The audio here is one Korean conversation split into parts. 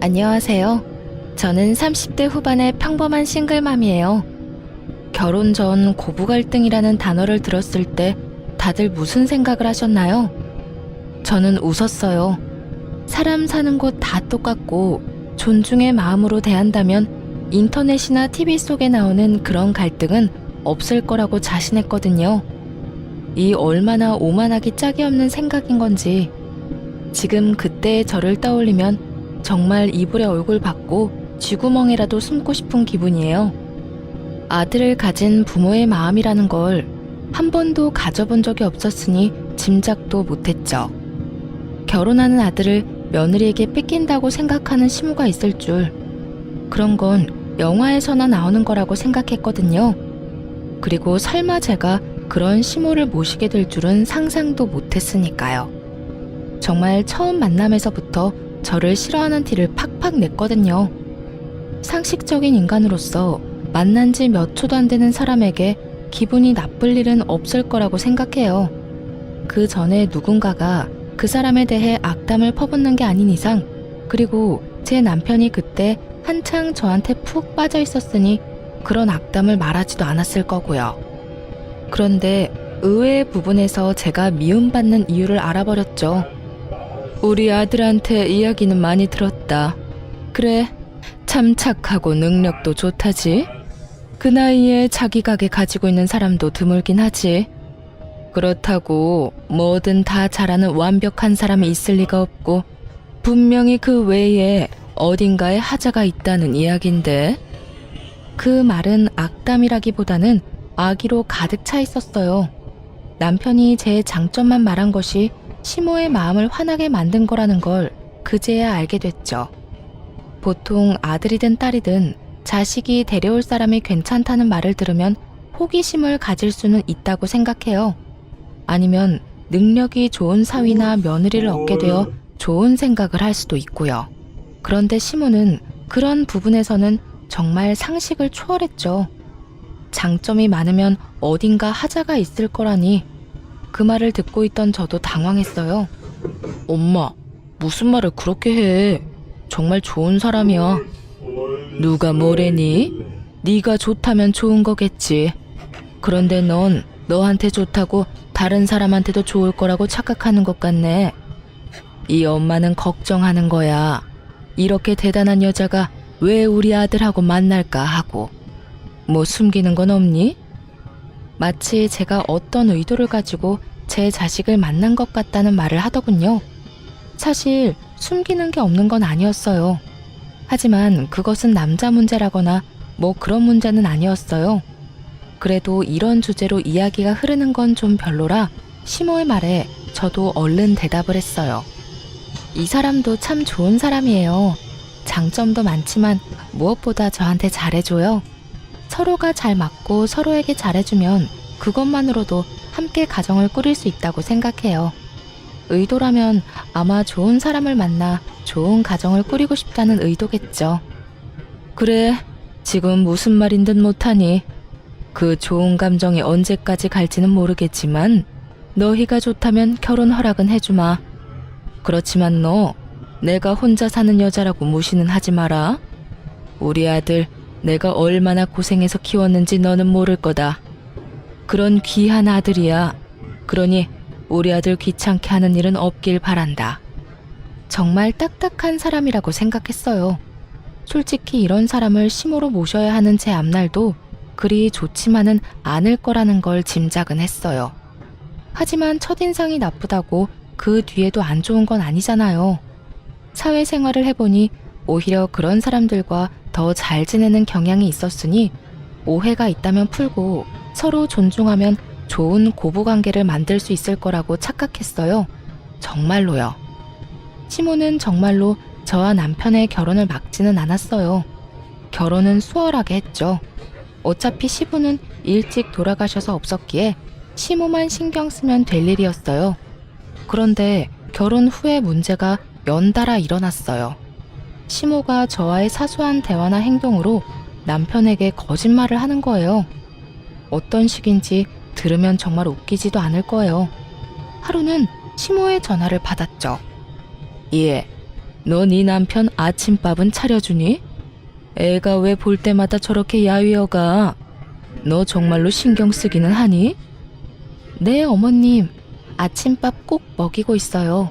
안녕하세요. 저는 30대 후반의 평범한 싱글맘이에요. 결혼 전 고부 갈등이라는 단어를 들었을 때 다들 무슨 생각을 하셨나요? 저는 웃었어요. 사람 사는 곳 다 똑같고 존중의 마음으로 대한다면 인터넷이나 TV 속에 나오는 그런 갈등은 없을 거라고 자신했거든요. 이 얼마나 오만하기 짝이 없는 생각인 건지 지금 그때의 저를 떠올리면 정말 이불에 얼굴 받고 쥐구멍에라도 숨고 싶은 기분이에요. 아들을 가진 부모의 마음이라는 걸 한 번도 가져본 적이 없었으니 짐작도 못했죠. 결혼하는 아들을 며느리에게 뺏긴다고 생각하는 시무가 있을 줄, 그런 건 영화에서나 나오는 거라고 생각했거든요. 그리고 설마 제가 그런 시무를 모시게 될 줄은 상상도 못했으니까요. 정말 처음 만남에서부터 저를 싫어하는 티를 팍팍 냈거든요. 상식적인 인간으로서 만난 지 몇 초도 안 되는 사람에게 기분이 나쁠 일은 없을 거라고 생각해요. 그 전에 누군가가 그 사람에 대해 악담을 퍼붓는 게 아닌 이상, 그리고 제 남편이 그때 한창 저한테 푹 빠져 있었으니 그런 악담을 말하지도 않았을 거고요. 그런데 의외의 부분에서 제가 미움받는 이유를 알아버렸죠. 우리 아들한테 이야기는 많이 들었다. 그래, 참 착하고 능력도 좋다지. 그 나이에 자기 가게 가지고 있는 사람도 드물긴 하지. 그렇다고 뭐든 다 잘하는 완벽한 사람이 있을 리가 없고 분명히 그 외에 어딘가에 하자가 있다는 이야긴데. 그 말은 악담이라기보다는 악의로 가득 차 있었어요. 남편이 제 장점만 말한 것이 시모의 마음을 화나게 만든 거라는 걸 그제야 알게 됐죠. 보통 아들이든 딸이든 자식이 데려올 사람이 괜찮다는 말을 들으면 호기심을 가질 수는 있다고 생각해요. 아니면 능력이 좋은 사위나 며느리를 얻게 되어 좋은 생각을 할 수도 있고요. 그런데 시모는 그런 부분에서는 정말 상식을 초월했죠. 장점이 많으면 어딘가 하자가 있을 거라니. 그 말을 듣고 있던 저도 당황했어요. 엄마, 무슨 말을 그렇게 해? 정말 좋은 사람이야. 누가 뭐래니? 네가 좋다면 좋은 거겠지. 그런데 넌 너한테 좋다고 다른 사람한테도 좋을 거라고 착각하는 것 같네. 이 엄마는 걱정하는 거야. 이렇게 대단한 여자가 왜 우리 아들하고 만날까 하고. 뭐 숨기는 건 없니? 마치 제가 어떤 의도를 가지고 제 자식을 만난 것 같다는 말을 하더군요. 사실 숨기는 게 없는 건 아니었어요. 하지만 그것은 남자 문제라거나 뭐 그런 문제는 아니었어요. 그래도 이런 주제로 이야기가 흐르는 건 좀 별로라 시모의 말에 저도 얼른 대답을 했어요. 이 사람도 참 좋은 사람이에요. 장점도 많지만 무엇보다 저한테 잘해줘요. 서로가 잘 맞고 서로에게 잘해주면 그것만으로도 함께 가정을 꾸릴 수 있다고 생각해요. 의도라면 아마 좋은 사람을 만나 좋은 가정을 꾸리고 싶다는 의도겠죠. 그래, 지금 무슨 말인 듯 못하니. 그 좋은 감정이 언제까지 갈지는 모르겠지만 너희가 좋다면 결혼 허락은 해주마. 그렇지만 너 내가 혼자 사는 여자라고 무시는 하지 마라. 우리 아들 내가 얼마나 고생해서 키웠는지 너는 모를 거다. 그런 귀한 아들이야. 그러니 우리 아들 귀찮게 하는 일은 없길 바란다. 정말 딱딱한 사람이라고 생각했어요. 솔직히 이런 사람을 시모로 모셔야 하는 제 앞날도 그리 좋지만은 않을 거라는 걸 짐작은 했어요. 하지만 첫인상이 나쁘다고 그 뒤에도 안 좋은 건 아니잖아요. 사회생활을 해보니 오히려 그런 사람들과 더 잘 지내는 경향이 있었으니 오해가 있다면 풀고 서로 존중하면 좋은 고부관계를 만들 수 있을 거라고 착각했어요. 정말로요. 시모는 정말로 저와 남편의 결혼을 막지는 않았어요. 결혼은 수월하게 했죠. 어차피 시부는 일찍 돌아가셔서 없었기에 시모만 신경 쓰면 될 일이었어요. 그런데 결혼 후에 문제가 연달아 일어났어요. 시모가 저와의 사소한 대화나 행동으로 남편에게 거짓말을 하는 거예요. 어떤 식인지 들으면 정말 웃기지도 않을 거예요. 하루는 시모의 전화를 받았죠. 예, 너 네 남편 아침밥은 차려주니? 애가 왜 볼 때마다 저렇게 야위어가? 너 정말로 신경 쓰기는 하니? 네, 어머님. 아침밥 꼭 먹이고 있어요.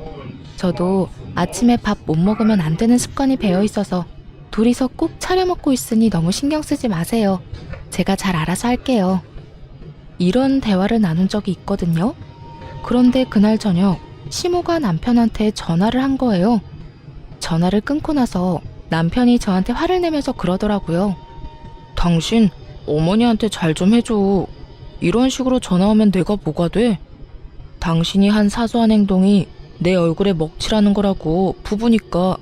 저도 아침에 밥 못 먹으면 안 되는 습관이 배어 있어서 둘이서 꼭 차려 먹고 있으니 너무 신경 쓰지 마세요. 제가 잘 알아서 할게요. 이런 대화를 나눈 적이 있거든요. 그런데 그날 저녁 시모가 남편한테 전화를 한 거예요. 전화를 끊고 나서 남편이 저한테 화를 내면서 그러더라고요. 당신 어머니한테 잘 좀 해줘. 이런 식으로 전화 오면 내가 뭐가 돼? 당신이 한 사소한 행동이 내 얼굴에 먹칠하는 거라고. 부부니까.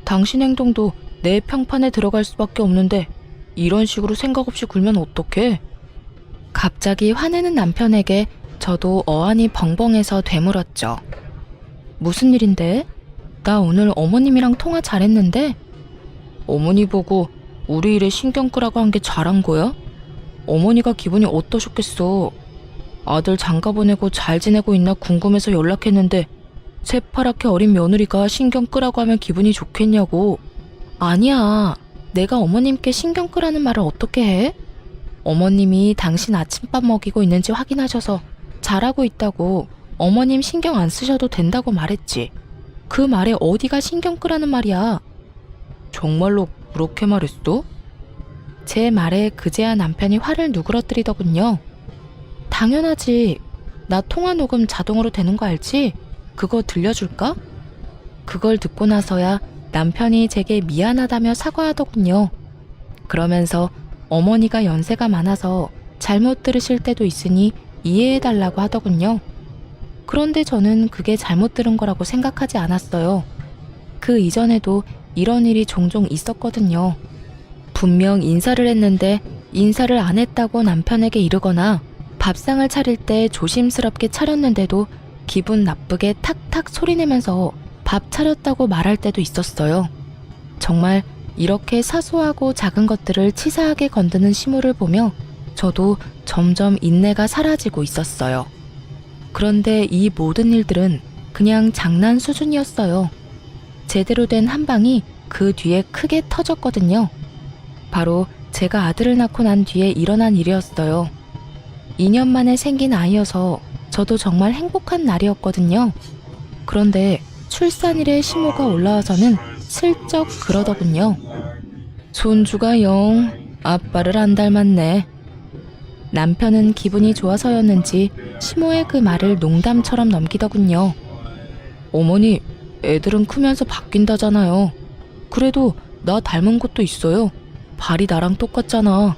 당신 행동도 내 평판에 들어갈 수밖에 없는데 이런 식으로 생각 없이 굴면 어떡해? 갑자기 화내는 남편에게 저도 어안이 벙벙해서 되물었죠. 무슨 일인데? 나 오늘 어머님이랑 통화 잘했는데? 어머니 보고 우리 일에 신경 끄라고 한 게 잘한 거야? 어머니가 기분이 어떠셨겠어? 아들 장가 보내고 잘 지내고 있나 궁금해서 연락했는데 새파랗게 어린 며느리가 신경 끄라고 하면 기분이 좋겠냐고. 아니야. 내가 어머님께 신경 끄라는 말을 어떻게 해? 어머님이 당신 아침밥 먹이고 있는지 확인하셔서 잘하고 있다고 어머님 신경 안 쓰셔도 된다고 말했지. 그 말에 어디가 신경 끄라는 말이야. 정말로 그렇게 말했어? 제 말에 그제야 남편이 화를 누그러뜨리더군요. 당연하지. 나 통화 녹음 자동으로 되는 거 알지? 그거 들려줄까? 그걸 듣고 나서야 남편이 제게 미안하다며 사과하더군요. 그러면서 어머니가 연세가 많아서 잘못 들으실 때도 있으니 이해해달라고 하더군요. 그런데 저는 그게 잘못 들은 거라고 생각하지 않았어요. 그 이전에도 이런 일이 종종 있었거든요. 분명 인사를 했는데 인사를 안 했다고 남편에게 이르거나 밥상을 차릴 때 조심스럽게 차렸는데도 기분 나쁘게 탁탁 소리내면서 밥 차렸다고 말할 때도 있었어요. 정말 이렇게 사소하고 작은 것들을 치사하게 건드는 시모를 보며 저도 점점 인내가 사라지고 있었어요. 그런데 이 모든 일들은 그냥 장난 수준이었어요. 제대로 된 한 방이 그 뒤에 크게 터졌거든요. 바로 제가 아들을 낳고 난 뒤에 일어난 일이었어요. 2년 만에 생긴 아이여서 저도 정말 행복한 날이었거든요. 그런데 출산일에 시모가 올라와서는 슬쩍 그러더군요. 손주가 영 아빠를 안 닮았네. 남편은 기분이 좋아서였는지 시모의 그 말을 농담처럼 넘기더군요. 어머니, 애들은 크면서 바뀐다잖아요. 그래도 나 닮은 것도 있어요. 발이 나랑 똑같잖아.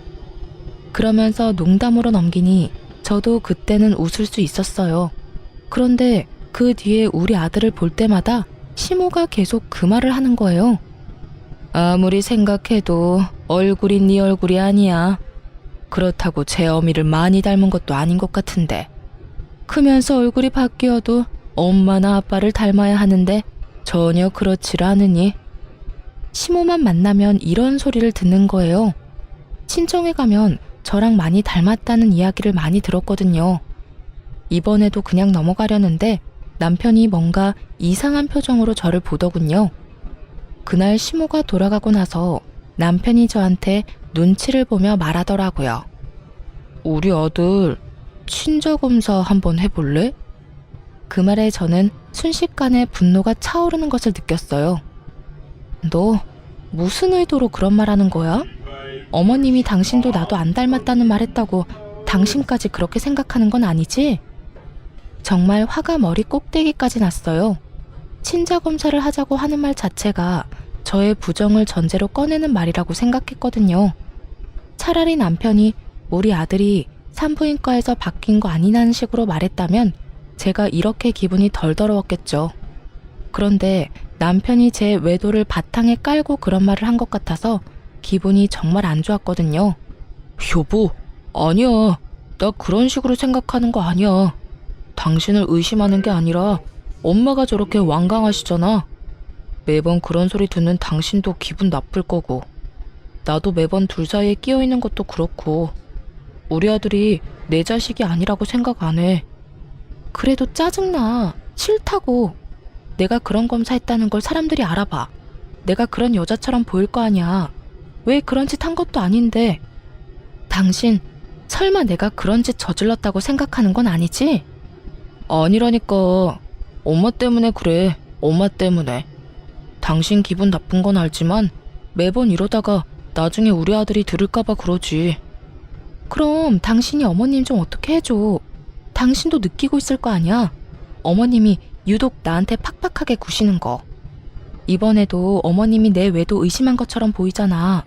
그러면서 농담으로 넘기니 저도 그때는 웃을 수 있었어요. 그런데 그 뒤에 우리 아들을 볼 때마다 시모가 계속 그 말을 하는 거예요. 아무리 생각해도 얼굴이 네 얼굴이 아니야. 그렇다고 제 어미를 많이 닮은 것도 아닌 것 같은데. 크면서 얼굴이 바뀌어도 엄마나 아빠를 닮아야 하는데 전혀 그렇지를 않으니. 시모만 만나면 이런 소리를 듣는 거예요. 친정에 가면 저랑 많이 닮았다는 이야기를 많이 들었거든요. 이번에도 그냥 넘어가려는데 남편이 뭔가 이상한 표정으로 저를 보더군요. 그날 시모가 돌아가고 나서 남편이 저한테 눈치를 보며 말하더라고요. 우리 아들 친자검사 한번 해볼래? 그 말에 저는 순식간에 분노가 차오르는 것을 느꼈어요. 너 무슨 의도로 그런 말 하는 거야? 어머님이 당신도 나도 안 닮았다는 말 했다고 당신까지 그렇게 생각하는 건 아니지? 정말 화가 머리 꼭대기까지 났어요. 친자검사를 하자고 하는 말 자체가 저의 부정을 전제로 꺼내는 말이라고 생각했거든요. 차라리 남편이 우리 아들이 산부인과에서 바뀐 거 아니냐는 식으로 말했다면 제가 이렇게 기분이 덜 더러웠겠죠. 그런데 남편이 제 외도를 바탕에 깔고 그런 말을 한 것 같아서 기분이 정말 안 좋았거든요. 여보, 아니야. 나 그런 식으로 생각하는 거 아니야. 당신을 의심하는 게 아니라 엄마가 저렇게 완강하시잖아. 매번 그런 소리 듣는 당신도 기분 나쁠 거고 나도 매번 둘 사이에 끼어 있는 것도 그렇고 우리 아들이 내 자식이 아니라고 생각 안 해. 그래도 짜증나. 싫다고. 내가 그런 검사했다는 걸 사람들이 알아봐. 내가 그런 여자처럼 보일 거 아니야. 왜 그런 짓 한 것도 아닌데. 당신 설마 내가 그런 짓 저질렀다고 생각하는 건 아니지? 아니라니까. 엄마 때문에 그래. 엄마 때문에. 당신 기분 나쁜 건 알지만 매번 이러다가 나중에 우리 아들이 들을까봐 그러지. 그럼 당신이 어머님 좀 어떻게 해줘. 당신도 느끼고 있을 거 아니야. 어머님이 유독 나한테 팍팍하게 구시는 거. 이번에도 어머님이 내 외도 의심한 것처럼 보이잖아.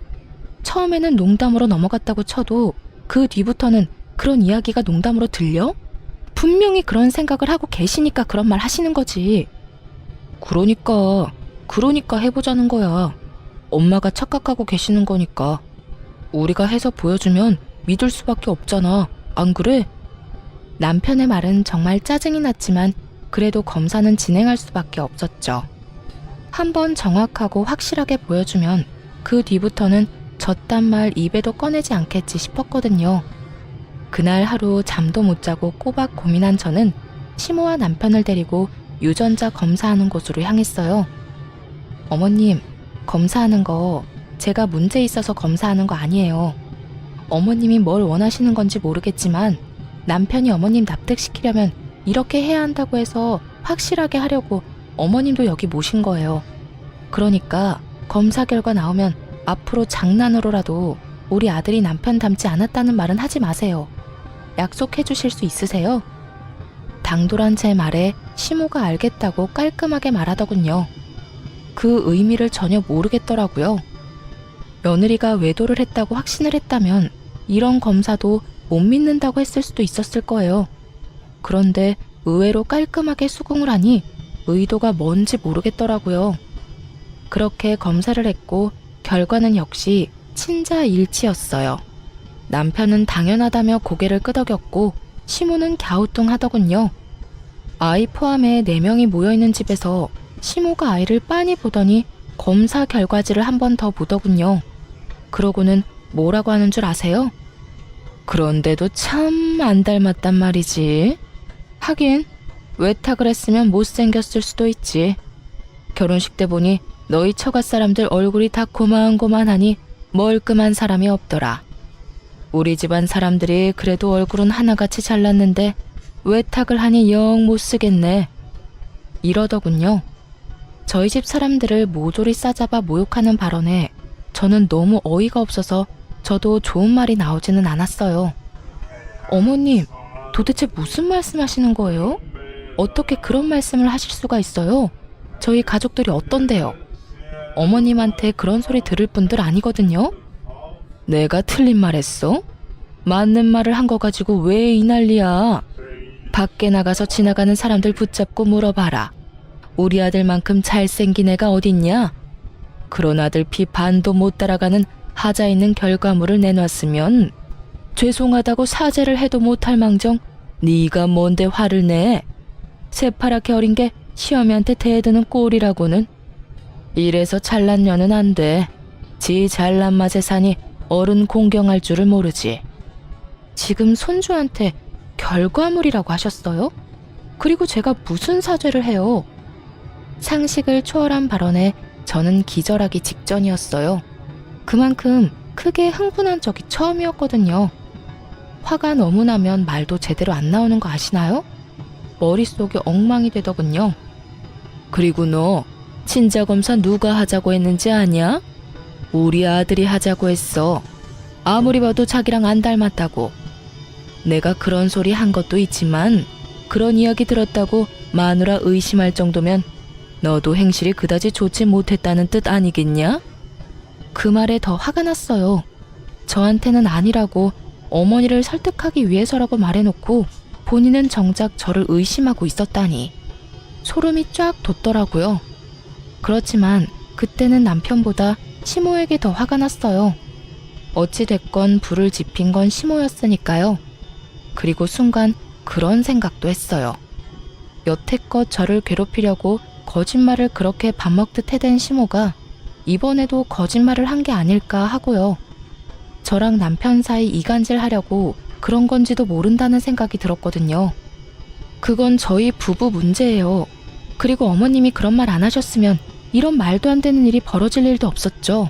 처음에는 농담으로 넘어갔다고 쳐도 그 뒤부터는 그런 이야기가 농담으로 들려? 분명히 그런 생각을 하고 계시니까 그런 말 하시는 거지. 그러니까 해보자는 거야. 엄마가 착각하고 계시는 거니까. 우리가 해서 보여주면 믿을 수밖에 없잖아. 안 그래? 남편의 말은 정말 짜증이 났지만 그래도 검사는 진행할 수밖에 없었죠. 한번 정확하고 확실하게 보여주면 그 뒤부터는 저딴 말 입에도 꺼내지 않겠지 싶었거든요. 그날 하루 잠도 못 자고 꼬박 고민한 저는 시모와 남편을 데리고 유전자 검사하는 곳으로 향했어요. 어머님, 검사하는 거 제가 문제 있어서 검사하는 거 아니에요. 어머님이 뭘 원하시는 건지 모르겠지만 남편이 어머님 납득시키려면 이렇게 해야 한다고 해서 확실하게 하려고 어머님도 여기 모신 거예요. 그러니까 검사 결과 나오면 앞으로 장난으로라도 우리 아들이 남편 닮지 않았다는 말은 하지 마세요. 약속해 주실 수 있으세요? 당돌한 제 말에 시모가 알겠다고 깔끔하게 말하더군요. 그 의미를 전혀 모르겠더라고요. 며느리가 외도를 했다고 확신을 했다면 이런 검사도 못 믿는다고 했을 수도 있었을 거예요. 그런데 의외로 깔끔하게 수긍을 하니 의도가 뭔지 모르겠더라고요. 그렇게 검사를 했고 결과는 역시 친자일치였어요. 남편은 당연하다며 고개를 끄덕였고 시모는 갸우뚱하더군요. 아이 포함해 4명이 모여있는 집에서 시모가 아이를 빤히 보더니 검사 결과지를 한 번 더 보더군요. 그러고는 뭐라고 하는 줄 아세요? 그런데도 참 안 닮았단 말이지. 하긴 외탁을 했으면 못생겼을 수도 있지. 결혼식 때 보니 너희 처가 사람들 얼굴이 다 고만고만하니 멀끔한 사람이 없더라. 우리 집안 사람들이 그래도 얼굴은 하나같이 잘났는데 외탁을 하니 영 못쓰겠네. 이러더군요. 저희 집 사람들을 모조리 싸잡아 모욕하는 발언에 저는 너무 어이가 없어서 저도 좋은 말이 나오지는 않았어요. 어머님, 도대체 무슨 말씀하시는 거예요? 어떻게 그런 말씀을 하실 수가 있어요? 저희 가족들이 어떤데요? 어머님한테 그런 소리 들을 분들 아니거든요? 내가 틀린 말 했어? 맞는 말을 한 거 가지고 왜 이 난리야? 밖에 나가서 지나가는 사람들 붙잡고 물어봐라. 우리 아들만큼 잘생긴 애가 어딨냐? 그런 아들 피 반도 못 따라가는 하자 있는 결과물을 내놨으면 죄송하다고 사죄를 해도 못할 망정 네가 뭔데 화를 내? 새파랗게 어린 게 시어미한테 대드는 꼴이라고는. 이래서 잘난 년은 안 돼. 지 잘난 맛에 사니 어른 공경할 줄을 모르지. 지금 손주한테 결과물이라고 하셨어요? 그리고 제가 무슨 사죄를 해요? 상식을 초월한 발언에 저는 기절하기 직전이었어요. 그만큼 크게 흥분한 적이 처음이었거든요. 화가 너무 나면 말도 제대로 안 나오는 거 아시나요? 머릿속이 엉망이 되더군요. 그리고 너 친자검사 누가 하자고 했는지 아냐? 우리 아들이 하자고 했어. 아무리 봐도 자기랑 안 닮았다고. 내가 그런 소리 한 것도 있지만 그런 이야기 들었다고 마누라 의심할 정도면 너도 행실이 그다지 좋지 못했다는 뜻 아니겠냐? 그 말에 더 화가 났어요. 저한테는 아니라고 어머니를 설득하기 위해서라고 말해놓고 본인은 정작 저를 의심하고 있었다니. 소름이 쫙 돋더라고요. 그렇지만 그때는 남편보다 시모에게 더 화가 났어요. 어찌됐건 불을 지핀 건 시모였으니까요. 그리고 순간 그런 생각도 했어요. 여태껏 저를 괴롭히려고 거짓말을 그렇게 밥 먹듯 해댄 시모가 이번에도 거짓말을 한 게 아닐까 하고요. 저랑 남편 사이 이간질 하려고 그런 건지도 모른다는 생각이 들었거든요. 그건 저희 부부 문제예요. 그리고 어머님이 그런 말 안 하셨으면 이런 말도 안 되는 일이 벌어질 일도 없었죠.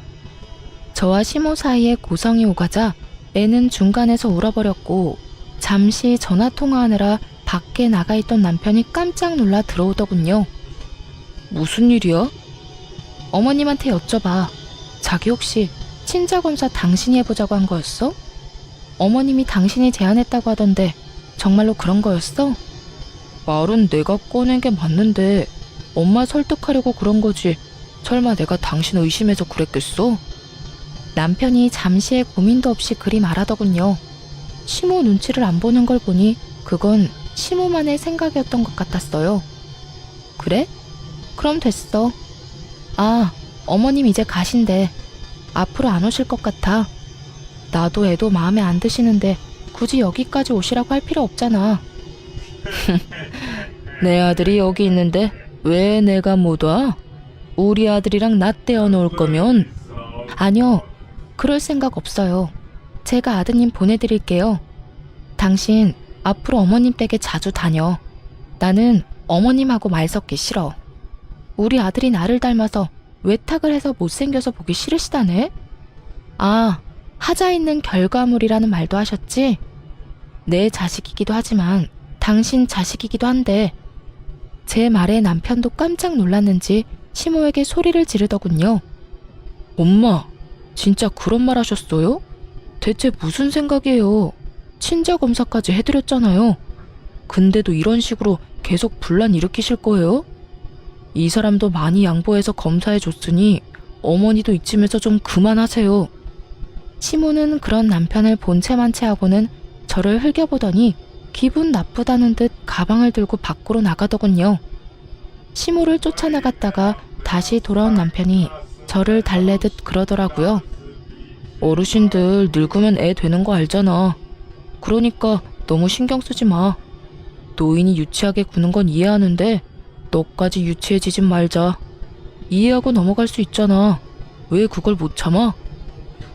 저와 시모 사이에 고성이 오가자 애는 중간에서 울어버렸고 잠시 전화 통화하느라 밖에 나가 있던 남편이 깜짝 놀라 들어오더군요. 무슨 일이야? 어머님한테 여쭤봐. 자기 혹시 친자검사 당신이 해보자고 한 거였어? 어머님이 당신이 제안했다고 하던데 정말로 그런 거였어? 말은 내가 꺼낸 게 맞는데 엄마 설득하려고 그런 거지. 설마 내가 당신 의심해서 그랬겠어? 남편이 잠시의 고민도 없이 그리 말하더군요. 시모 눈치를 안 보는 걸 보니 그건 시모만의 생각이었던 것 같았어요. 그래? 그럼 됐어. 아, 어머님 이제 가신대. 앞으로 안 오실 것 같아. 나도 애도 마음에 안 드시는데 굳이 여기까지 오시라고 할 필요 없잖아. 내 아들이 여기 있는데 왜 내가 못 와? 우리 아들이랑 나 떼어놓을 거면? 아니요, 그럴 생각 없어요. 제가 아드님 보내드릴게요. 당신 앞으로 어머님 댁에 자주 다녀. 나는 어머님하고 말 섞기 싫어. 우리 아들이 나를 닮아서 외탁을 해서 못생겨서 보기 싫으시다네? 아, 하자 있는 결과물이라는 말도 하셨지? 내 자식이기도 하지만 당신 자식이기도 한데. 제 말에 남편도 깜짝 놀랐는지 시모에게 소리를 지르더군요. 엄마, 진짜 그런 말 하셨어요? 대체 무슨 생각이에요? 친자 검사까지 해드렸잖아요. 근데도 이런 식으로 계속 분란 일으키실 거예요? 이 사람도 많이 양보해서 검사해줬으니 어머니도 이쯤에서 좀 그만하세요. 시모는 그런 남편을 본체만 채하고는 저를 흘겨보더니 기분 나쁘다는 듯 가방을 들고 밖으로 나가더군요. 시모를 쫓아나갔다가 다시 돌아온 남편이 저를 달래듯 그러더라고요. 어르신들 늙으면 애 되는 거 알잖아. 그러니까 너무 신경 쓰지 마. 노인이 유치하게 구는 건 이해하는데 너까지 유치해지진 말자. 이해하고 넘어갈 수 있잖아. 왜 그걸 못 참아?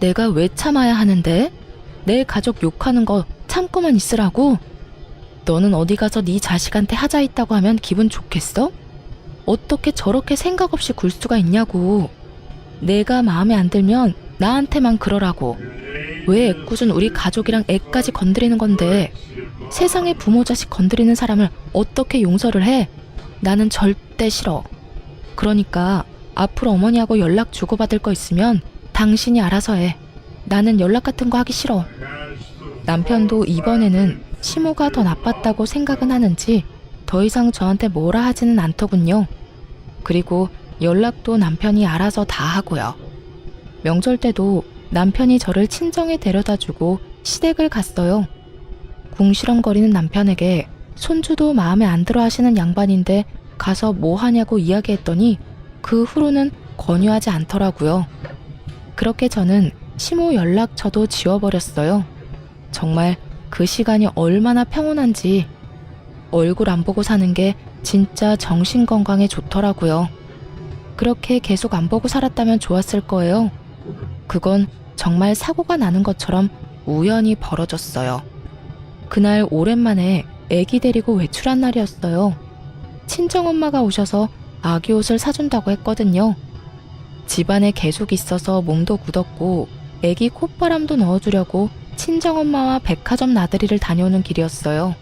내가 왜 참아야 하는데? 내 가족 욕하는 거 참고만 있으라고? 너는 어디 가서 네 자식한테 하자 있다고 하면 기분 좋겠어? 어떻게 저렇게 생각 없이 굴 수가 있냐고. 내가 마음에 안 들면 나한테만 그러라고. 왜 애꿎은 우리 가족이랑 애까지 건드리는 건데. 세상에 부모 자식 건드리는 사람을 어떻게 용서를 해? 나는 절대 싫어. 그러니까 앞으로 어머니하고 연락 주고받을 거 있으면 당신이 알아서 해. 나는 연락 같은 거 하기 싫어. 남편도 이번에는 시모가 더 나빴다고 생각은 하는지 더 이상 저한테 뭐라 하지는 않더군요. 그리고 연락도 남편이 알아서 다 하고요. 명절 때도 남편이 저를 친정에 데려다주고 시댁을 갔어요. 궁시렁거리는 남편에게 손주도 마음에 안 들어 하시는 양반인데 가서 뭐 하냐고 이야기했더니 그 후로는 권유하지 않더라고요. 그렇게 저는 시모 연락처도 지워버렸어요. 정말 그 시간이 얼마나 평온한지. 얼굴 안 보고 사는 게 진짜 정신건강에 좋더라고요. 그렇게 계속 안 보고 살았다면 좋았을 거예요. 그건 정말 사고가 나는 것처럼 우연히 벌어졌어요. 그날 오랜만에 애기 데리고 외출한 날이었어요. 친정엄마가 오셔서 아기 옷을 사준다고 했거든요. 집안에 계속 있어서 몸도 굳었고 애기 콧바람도 넣어주려고 친정엄마와 백화점 나들이를 다녀오는 길이었어요.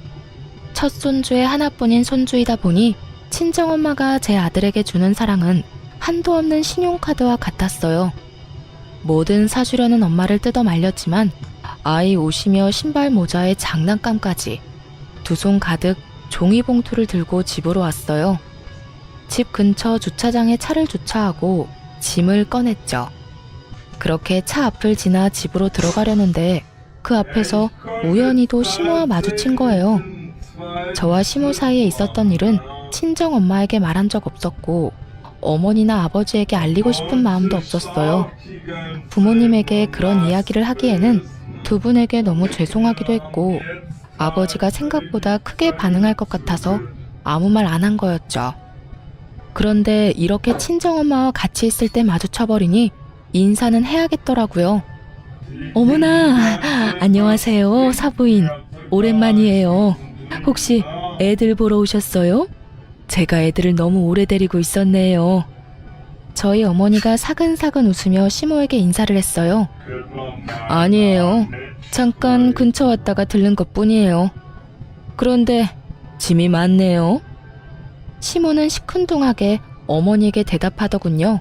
첫 손주의 하나뿐인 손주이다 보니 친정엄마가 제 아들에게 주는 사랑은 한도 없는 신용카드와 같았어요. 뭐든 사주려는 엄마를 뜯어 말렸지만 아이 옷이며 신발 모자에 장난감까지 두 손 가득 종이봉투를 들고 집으로 왔어요. 집 근처 주차장에 차를 주차하고 짐을 꺼냈죠. 그렇게 차 앞을 지나 집으로 들어가려는데 그 앞에서 우연히도 시모와 마주친 거예요. 저와 시모 사이에 있었던 일은 친정엄마에게 말한 적 없었고 어머니나 아버지에게 알리고 싶은 마음도 없었어요. 부모님에게 그런 이야기를 하기에는 두 분에게 너무 죄송하기도 했고 아버지가 생각보다 크게 반응할 것 같아서 아무 말 안 한 거였죠. 그런데 이렇게 친정엄마와 같이 있을 때 마주쳐버리니 인사는 해야겠더라고요. 어머나, 안녕하세요, 사부인. 오랜만이에요. 혹시 애들 보러 오셨어요? 제가 애들을 너무 오래 데리고 있었네요. 저희 어머니가 사근사근 웃으며 시모에게 인사를 했어요. 아니에요. 잠깐 근처 왔다가 들른 것뿐이에요. 그런데 짐이 많네요. 시모는 시큰둥하게 어머니에게 대답하더군요.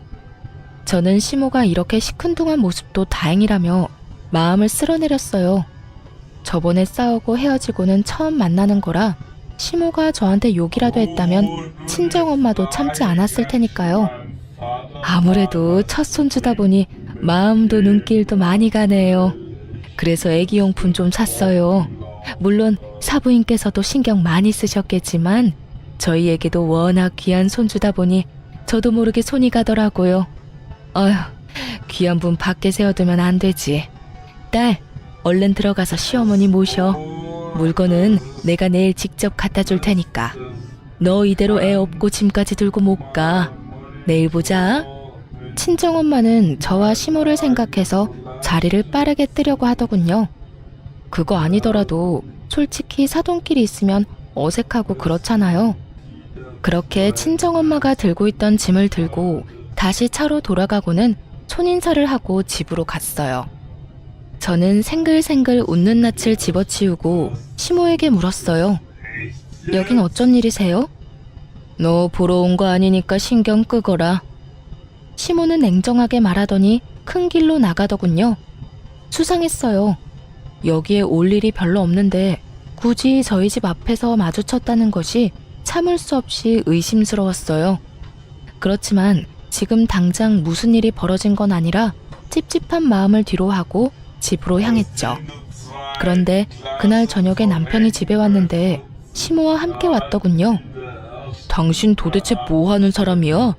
저는 시모가 이렇게 시큰둥한 모습도 다행이라며 마음을 쓸어내렸어요. 저번에 싸우고 헤어지고는 처음 만나는 거라 시모가 저한테 욕이라도 했다면 친정엄마도 참지 않았을 테니까요. 아무래도 첫 손주다 보니 마음도 눈길도 많이 가네요. 그래서 애기용품 좀 샀어요. 물론 사부인께서도 신경 많이 쓰셨겠지만 저희에게도 워낙 귀한 손주다 보니 저도 모르게 손이 가더라고요. 어휴, 귀한 분 밖에 세워두면 안 되지. 딸, 얼른 들어가서 시어머니 모셔. 물건은 내가 내일 직접 갖다 줄 테니까. 너 이대로 애 업고 짐까지 들고 못 가. 내일 보자. 친정엄마는 저와 시모를 생각해서 자리를 빠르게 뜨려고 하더군요. 그거 아니더라도 솔직히 사돈끼리 있으면 어색하고 그렇잖아요. 그렇게 친정엄마가 들고 있던 짐을 들고 다시 차로 돌아가고는 손인사를 하고 집으로 갔어요. 저는 생글생글 웃는 낯을 집어치우고 시모에게 물었어요. 여긴 어쩐 일이세요? 너 보러 온 거 아니니까 신경 끄거라. 시모는 냉정하게 말하더니 큰 길로 나가더군요. 수상했어요. 여기에 올 일이 별로 없는데 굳이 저희 집 앞에서 마주쳤다는 것이 참을 수 없이 의심스러웠어요. 그렇지만 지금 당장 무슨 일이 벌어진 건 아니라 찝찝한 마음을 뒤로하고 집으로 향했죠. 그런데 그날 저녁에 남편이 집에 왔는데 시모와 함께 왔더군요. 당신 도대체 뭐 하는 사람이야?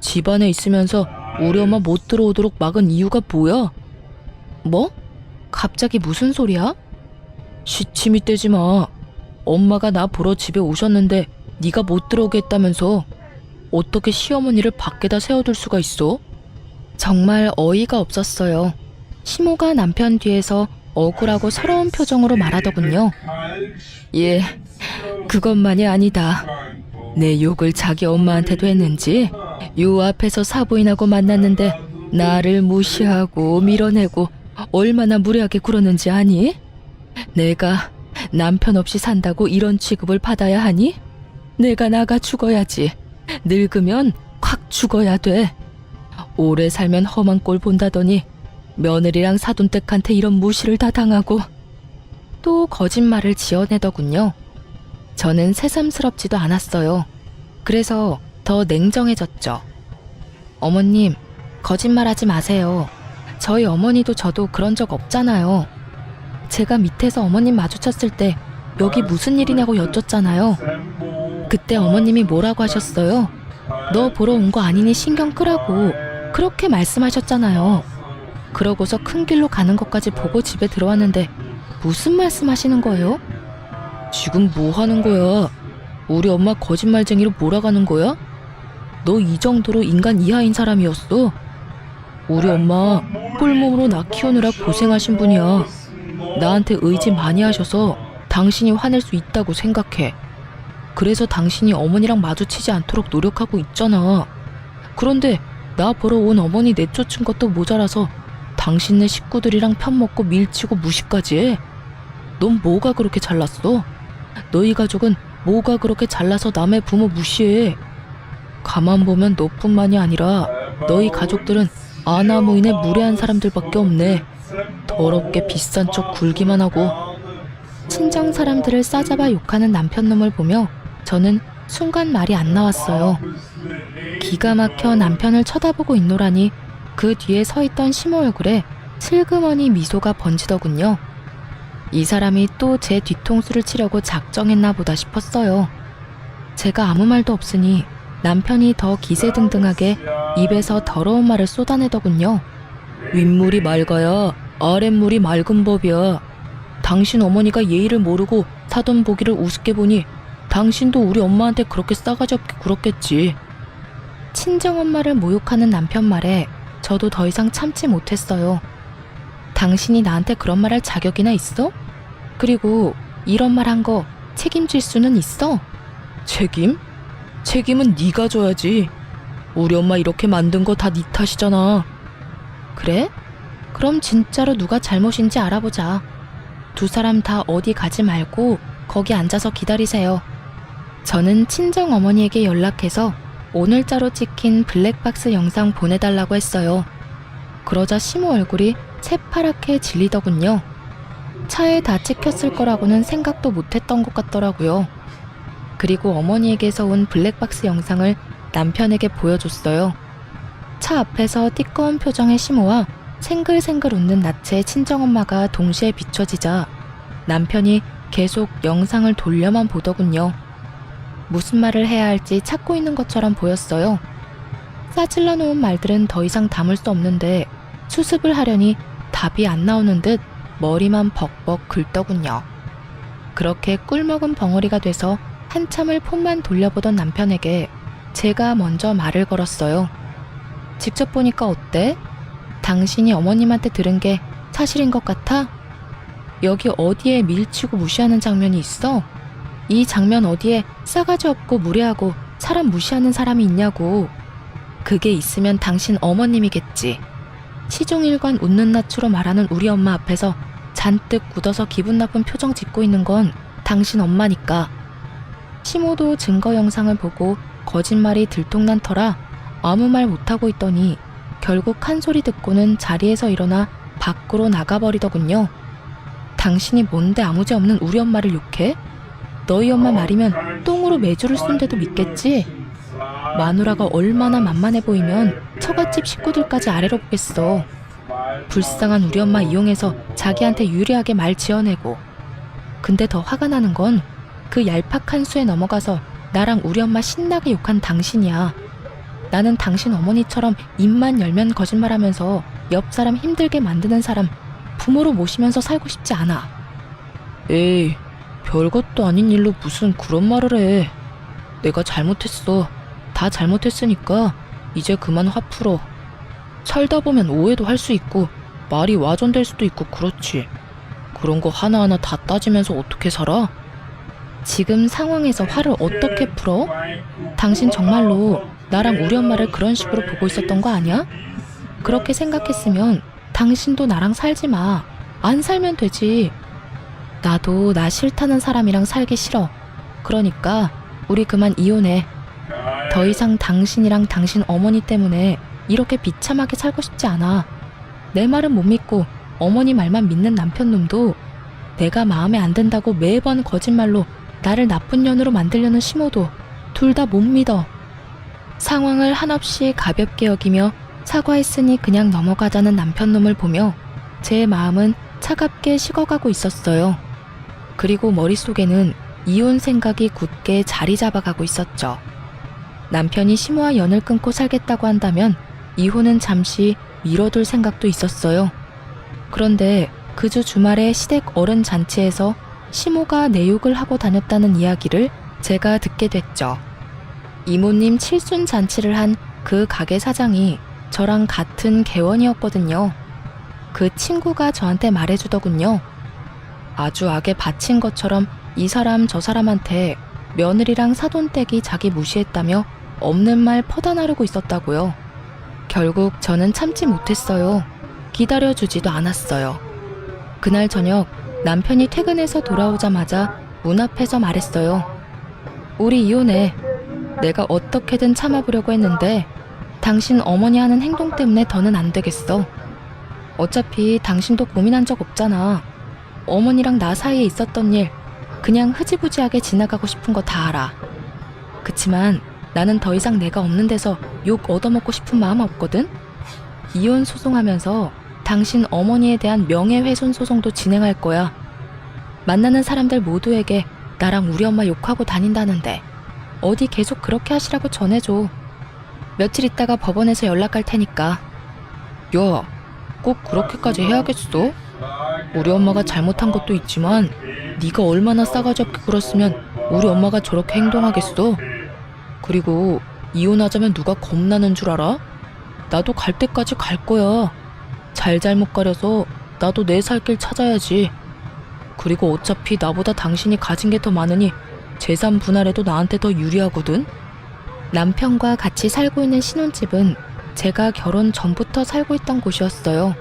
집 안에 있으면서 우리 엄마 못 들어오도록 막은 이유가 뭐야? 뭐? 갑자기 무슨 소리야? 시침이 떼지 마. 엄마가 나 보러 집에 오셨는데 네가 못 들어오게 했다면서 어떻게 시어머니를 밖에다 세워둘 수가 있어? 정말 어이가 없었어요. 시모가 남편 뒤에서 억울하고 서러운 표정으로 말하더군요. 예, 그것만이 아니다. 내 욕을 자기 엄마한테도 했는지 요 앞에서 사부인하고 만났는데 나를 무시하고 밀어내고 얼마나 무례하게 굴었는지 아니? 내가 남편 없이 산다고 이런 취급을 받아야 하니? 내가 나가 죽어야지. 늙으면 콱 죽어야 돼. 오래 살면 험한 꼴 본다더니 며느리랑 사돈댁한테 이런 무시를 다 당하고 또 거짓말을 지어내더군요. 저는 새삼스럽지도 않았어요. 그래서 더 냉정해졌죠. 어머님, 거짓말하지 마세요. 저희 어머니도 저도 그런 적 없잖아요. 제가 밑에서 어머님 마주쳤을 때 여기 무슨 일이냐고 여쭙잖아요. 그때 어머님이 뭐라고 하셨어요? 너 보러 온 거 아니니 신경 끄라고 그렇게 말씀하셨잖아요. 그러고서 큰 길로 가는 것까지 보고 집에 들어왔는데 무슨 말씀하시는 거예요? 지금 뭐 하는 거야? 우리 엄마 거짓말쟁이로 몰아가는 거야? 너 이 정도로 인간 이하인 사람이었어? 우리 엄마 꿀몸으로 나 키우느라 고생하신 분이야. 나한테 의지 많이 하셔서 당신이 화낼 수 있다고 생각해. 그래서 당신이 어머니랑 마주치지 않도록 노력하고 있잖아. 그런데 나 보러 온 어머니 내쫓은 것도 모자라서 당신네 식구들이랑 편먹고 밀치고 무시까지 해. 넌 뭐가 그렇게 잘났어? 너희 가족은 뭐가 그렇게 잘나서 남의 부모 무시해? 가만 보면 너뿐만이 아니라 너희 가족들은 아나무인의 무례한 사람들밖에 없네. 더럽게 비싼 척 굴기만 하고. 친정 사람들을 싸잡아 욕하는 남편놈을 보며 저는 순간 말이 안 나왔어요. 기가 막혀 남편을 쳐다보고 있노라니 그 뒤에 서 있던 시모 얼굴에 슬그머니 미소가 번지더군요. 이 사람이 또 제 뒤통수를 치려고 작정했나 보다 싶었어요. 제가 아무 말도 없으니 남편이 더 기세등등하게 입에서 더러운 말을 쏟아내더군요. 윗물이 맑아야 아랫물이 맑은 법이야. 당신 어머니가 예의를 모르고 사돈 보기를 우습게 보니 당신도 우리 엄마한테 그렇게 싸가지 없게 굴었겠지. 친정엄마를 모욕하는 남편 말에 저도 더 이상 참지 못했어요. 당신이 나한테 그런 말 할 자격이나 있어? 그리고 이런 말 한 거 책임질 수는 있어? 책임? 책임은 네가 져야지. 우리 엄마 이렇게 만든 거 다 네 탓이잖아. 그래? 그럼 진짜로 누가 잘못인지 알아보자. 두 사람 다 어디 가지 말고 거기 앉아서 기다리세요. 저는 친정어머니에게 연락해서 오늘자로 찍힌 블랙박스 영상 보내달라고 했어요. 그러자 시모 얼굴이 새파랗게 질리더군요. 차에 다 찍혔을 거라고는 생각도 못했던 것 같더라고요. 그리고 어머니에게서 온 블랙박스 영상을 남편에게 보여줬어요. 차 앞에서 띠꺼운 표정의 시모와 생글생글 웃는 낯의 친정엄마가 동시에 비춰지자 남편이 계속 영상을 돌려만 보더군요. 무슨 말을 해야 할지 찾고 있는 것처럼 보였어요. 싸질러 놓은 말들은 더 이상 담을 수 없는데 수습을 하려니 답이 안 나오는 듯 머리만 벅벅 긁더군요. 그렇게 꿀먹은 벙어리가 돼서 한참을 폰만 돌려보던 남편에게 제가 먼저 말을 걸었어요. 직접 보니까 어때? 당신이 어머님한테 들은 게 사실인 것 같아? 여기 어디에 밀치고 무시하는 장면이 있어? 이 장면 어디에 싸가지 없고 무례하고 사람 무시하는 사람이 있냐고. 그게 있으면 당신 어머님이겠지. 시종일관 웃는 낯으로 말하는 우리 엄마 앞에서 잔뜩 굳어서 기분 나쁜 표정 짓고 있는 건 당신 엄마니까. 시모도 증거 영상을 보고 거짓말이 들통난 터라 아무 말 못하고 있더니 결국 한 소리 듣고는 자리에서 일어나 밖으로 나가버리더군요. 당신이 뭔데 아무지 없는 우리 엄마를 욕해? 너희 엄마 말이면 똥으로 매주를 쓴데도 믿겠지? 마누라가 얼마나 만만해 보이면 처갓집 식구들까지 아래로 보겠어. 불쌍한 우리 엄마 이용해서 자기한테 유리하게 말 지어내고. 근데 더 화가 나는 건 그 얄팍한 수에 넘어가서 나랑 우리 엄마 신나게 욕한 당신이야. 나는 당신 어머니처럼 입만 열면 거짓말하면서 옆 사람 힘들게 만드는 사람 부모로 모시면서 살고 싶지 않아. 에이, 별것도 아닌 일로 무슨 그런 말을 해. 내가 잘못했어. 다 잘못했으니까 이제 그만 화 풀어. 살다 보면 오해도 할 수 있고 말이 와전될 수도 있고 그렇지. 그런 거 하나하나 다 따지면서 어떻게 살아? 지금 상황에서 화를 어떻게 풀어? 당신 정말로 나랑 우리 엄마를 그런 식으로 보고 있었던 거 아니야? 그렇게 생각했으면 당신도 나랑 살지 마. 안 살면 되지. 나도 나 싫다는 사람이랑 살기 싫어. 그러니까 우리 그만 이혼해. 더 이상 당신이랑 당신 어머니 때문에 이렇게 비참하게 살고 싶지 않아. 내 말은 못 믿고 어머니 말만 믿는 남편놈도 내가 마음에 안 든다고 매번 거짓말로 나를 나쁜 년으로 만들려는 시모도 둘 다 못 믿어. 상황을 한없이 가볍게 여기며 사과했으니 그냥 넘어가자는 남편놈을 보며 제 마음은 차갑게 식어가고 있었어요. 그리고 머릿속에는 이혼 생각이 굳게 자리 잡아가고 있었죠. 남편이 시모와 연을 끊고 살겠다고 한다면 이혼은 잠시 미뤄둘 생각도 있었어요. 그런데 그 주 주말에 시댁 어른 잔치에서 시모가 내 욕을 하고 다녔다는 이야기를 제가 듣게 됐죠. 이모님 칠순 잔치를 한 그 가게 사장이 저랑 같은 개원이었거든요. 그 친구가 저한테 말해주더군요. 아주 악에 바친 것처럼 이 사람 저 사람한테 며느리랑 사돈댁이 자기 무시했다며 없는 말 퍼다 나르고 있었다고요. 결국 저는 참지 못했어요. 기다려주지도 않았어요. 그날 저녁 남편이 퇴근해서 돌아오자마자 문 앞에서 말했어요. 우리 이혼해. 내가 어떻게든 참아보려고 했는데 당신 어머니 하는 행동 때문에 더는 안 되겠어. 어차피 당신도 고민한 적 없잖아. 어머니랑 나 사이에 있었던 일 그냥 흐지부지하게 지나가고 싶은 거 다 알아. 그치만 나는 더 이상 내가 없는 데서 욕 얻어먹고 싶은 마음 없거든? 이혼 소송하면서 당신 어머니에 대한 명예훼손 소송도 진행할 거야. 만나는 사람들 모두에게 나랑 우리 엄마 욕하고 다닌다는데 어디 계속 그렇게 하시라고 전해줘. 며칠 있다가 법원에서 연락 갈 테니까. 야, 꼭 그렇게까지 해야겠어? 우리 엄마가 잘못한 것도 있지만 네가 얼마나 싸가지 없게 굴었으면 우리 엄마가 저렇게 행동하겠어? 그리고 이혼하자면 누가 겁나는 줄 알아? 나도 갈 때까지 갈 거야. 잘잘못 가려서 나도 내 살 길 찾아야지. 그리고 어차피 나보다 당신이 가진 게 더 많으니 재산 분할해도 나한테 더 유리하거든? 남편과 같이 살고 있는 신혼집은 제가 결혼 전부터 살고 있던 곳이었어요.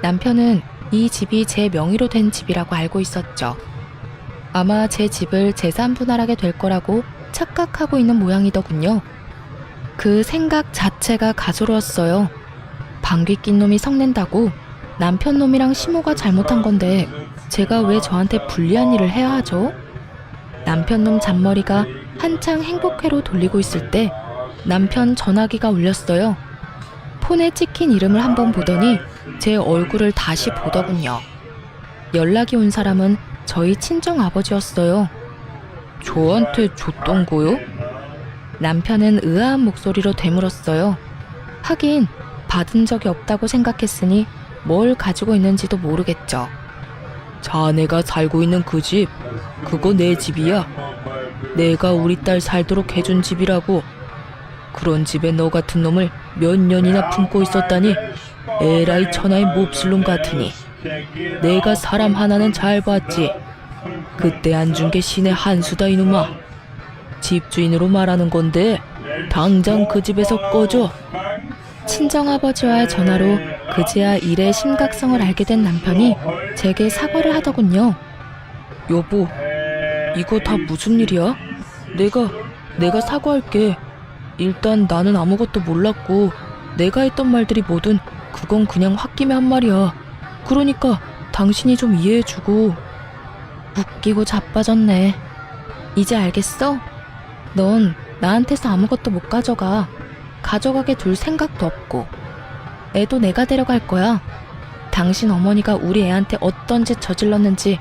남편은 이 집이 제 명의로 된 집이라고 알고 있었죠. 아마 제 집을 재산 분할하게 될 거라고 착각하고 있는 모양이더군요. 그 생각 자체가 가소로웠어요. 방귀 낀 놈이 성낸다고 남편 놈이랑 시모가 잘못한 건데 제가 왜 저한테 불리한 일을 해야 하죠? 남편 놈 잔머리가 한창 행복회로 돌리고 있을 때 남편 전화기가 울렸어요. 폰에 찍힌 이름을 한번 보더니 제 얼굴을 다시 보더군요. 연락이 온 사람은 저희 친정 아버지였어요. 저한테 줬던 거요? 남편은 의아한 목소리로 되물었어요. 하긴 받은 적이 없다고 생각했으니 뭘 가지고 있는지도 모르겠죠. 자네가 살고 있는 그 집, 그거 내 집이야. 내가 우리 딸 살도록 해준 집이라고. 그런 집에 너 같은 놈을 몇 년이나 품고 있었다니. 에라이 천하의 몹쓸 놈 같으니. 내가 사람 하나는 잘 봤지. 그때 안 준 게 신의 한 수다 이놈아. 집주인으로 말하는 건데 당장 그 집에서 꺼져. 친정아버지와의 전화로 그제야 일의 심각성을 알게 된 남편이 제게 사과를 하더군요. 여보, 이거 다 무슨 일이야? 내가 사과할게. 일단 나는 아무것도 몰랐고 내가 했던 말들이 뭐든 그건 그냥 홧김에 한 말이야. 그러니까 당신이 좀 이해해주고. 웃기고 자빠졌네. 이제 알겠어? 넌 나한테서 아무것도 못 가져가. 가져가게 둘 생각도 없고. 애도 내가 데려갈 거야. 당신 어머니가 우리 애한테 어떤 짓 저질렀는지,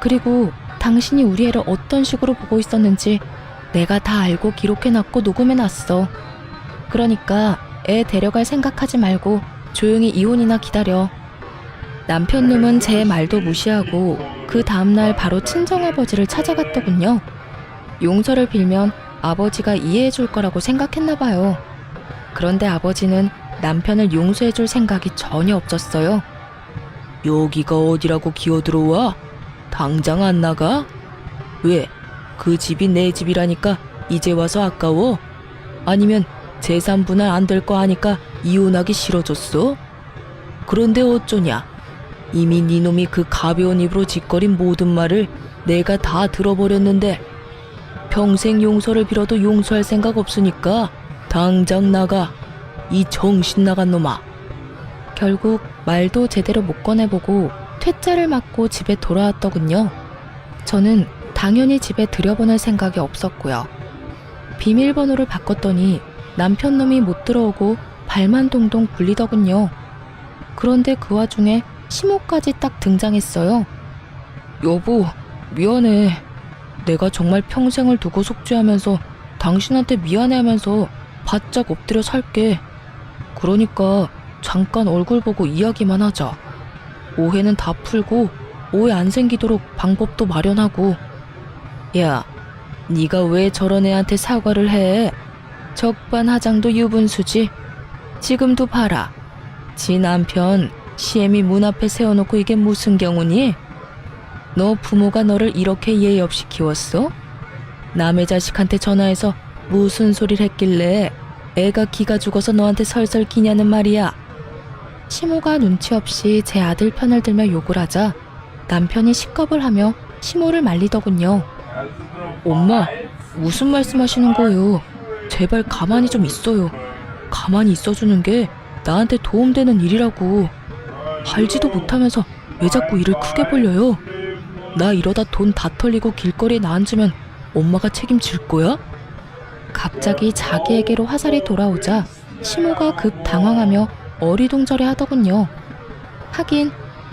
그리고 당신이 우리 애를 어떤 식으로 보고 있었는지 내가 다 알고 기록해놨고 녹음해놨어. 그러니까 애 데려갈 생각하지 말고 조용히 이혼이나 기다려. 남편 놈은 제 말도 무시하고 그 다음날 바로 친정아버지를 찾아갔더군요. 용서를 빌면 아버지가 이해해줄 거라고 생각했나 봐요. 그런데 아버지는 남편을 용서해줄 생각이 전혀 없었어요. 여기가 어디라고 기어들어와? 당장 안 나가? 왜? 그 집이 내 집이라니까 이제 와서 아까워? 아니면 재산 분할 안 될 거 아니까 이혼하기 싫어졌어? 그런데 어쩌냐? 이미 네 놈이 그 가벼운 입으로 짓거린 모든 말을 내가 다 들어버렸는데 평생 용서를 빌어도 용서할 생각 없으니까 당장 나가. 이 정신 나간 놈아. 결국 말도 제대로 못 꺼내보고 퇴짜를 맞고 집에 돌아왔더군요. 저는 당연히 집에 들여보낼 생각이 없었고요. 비밀번호를 바꿨더니 남편 놈이 못 들어오고 발만 동동 굴리더군요. 그런데 그 와중에 시모까지 딱 등장했어요. 여보, 미안해. 내가 정말 평생을 두고 속죄하면서 당신한테 미안해하면서 바짝 엎드려 살게. 그러니까 잠깐 얼굴 보고 이야기만 하자. 오해는 다 풀고 오해 안 생기도록 방법도 마련하고. 야, 네가 왜 저런 애한테 사과를 해? 적반하장도 유분수지. 지금도 봐라. 지 남편 시애미 문 앞에 세워놓고 이게 무슨 경우니? 너 부모가 너를 이렇게 예의 없이 키웠어? 남의 자식한테 전화해서 무슨 소리를 했길래 애가 기가 죽어서 너한테 설설 기냐는 말이야. 시모가 눈치 없이 제 아들 편을 들며 욕을 하자 남편이 식겁을 하며 시모를 말리더군요. 엄마, 무슨 말씀하시는 거예요? 제발 가만히 좀 있어요. 가만히 있어주는 게 나한테 도움되는 일이라고. 알지도 못하면서 왜 자꾸 일을 크게 벌려요? 나 이러다 돈 다 털리고 길거리에 나앉으면 엄마가 책임질 거야? 갑자기 자기에게로 화살이 돌아오자 시모가 급 당황하며 어리둥절해 하더군요. 하긴